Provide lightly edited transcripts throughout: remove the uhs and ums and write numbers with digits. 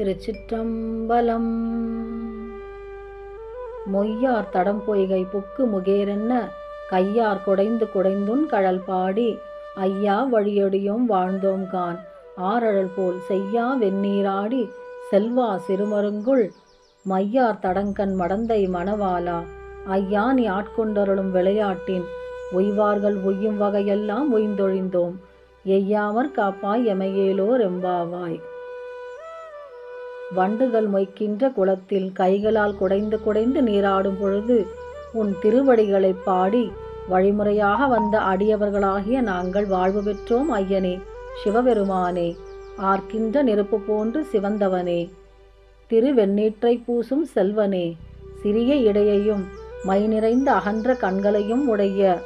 திருச்சிற்றம்பலம். மொய்யார் தடம் பொய்கை புக்கு முகேரென்ன கையார் குடைந்து குடைந்துன் கழல் பாடி ஐயா வழியொடியும் வாழ்ந்தோம் கான் ஆரழல் போல் செய்யா வெந்நீராடி செல்வா சிறுமருங்குள் மையார் தடங்கண் மடந்தை மணவாளா ஐயா நீ ஆட்கொண்டருளும் விளையாட்டின் ஒய்வார்கள் ஒய்யும் வகையெல்லாம் ஒய்ந்தொழிந்தோம் எய்யாமற் காப்பாய் எமையேலோர் எம்பாவாய். வண்டுகள் மொய்க்கின்ற குளத்தில் கைகளால் குடைந்து குடைந்து நீராடும் பொழுது உன் திருவடிகளைப் பாடி வழிமுறையாக வந்த அடியவர்களாகிய நாங்கள் வாழ்வு பெற்றோம் ஐயனே சிவபெருமானே. ஆர்க்கின்ற நெருப்பு போன்று சிவந்தவனே, திருவெண்ணீற்றை பூசும் செல்வனே, சிறிய இடையையும் மை நிறைந்த அகன்ற கண்களையும் உடைய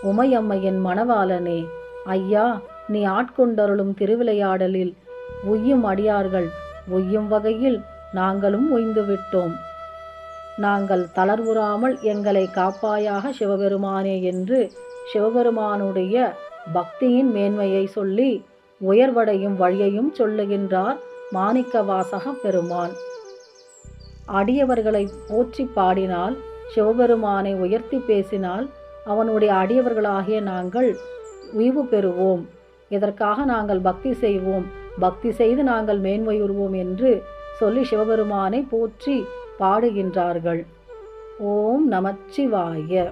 உமையம்மையின் மணவாளனே, ஐயா நீ ஆட்கொண்டருளும் திருவிளையாடலில் உய்யும் அடியார்கள் ஒய்யும் வகையில் நாங்களும் ஒய்ந்துவிட்டோம். நாங்கள் தளர்வுறாமல் எங்களை காப்பாயாக சிவபெருமானே என்று சிவபெருமானுடைய பக்தியின் மேன்மையை சொல்லி உயர்வடையும் வழியையும் சொல்லுகின்றார் மாணிக்க வாசக பெருமான். அடியவர்களை போற்றி பாடினால், சிவபெருமானை உயர்த்தி பேசினால் அவனுடைய அடியவர்களாகிய நாங்கள் உய்வு பெறுவோம். இதற்காக நாங்கள் பக்தி செய்வோம், பக்தி செய்து நாங்கள் மேன்மையுறுவோம் என்று சொல்லி சிவபெருமானை போற்றி பாடுகின்றார்கள். ஓம் நமச்சிவாய.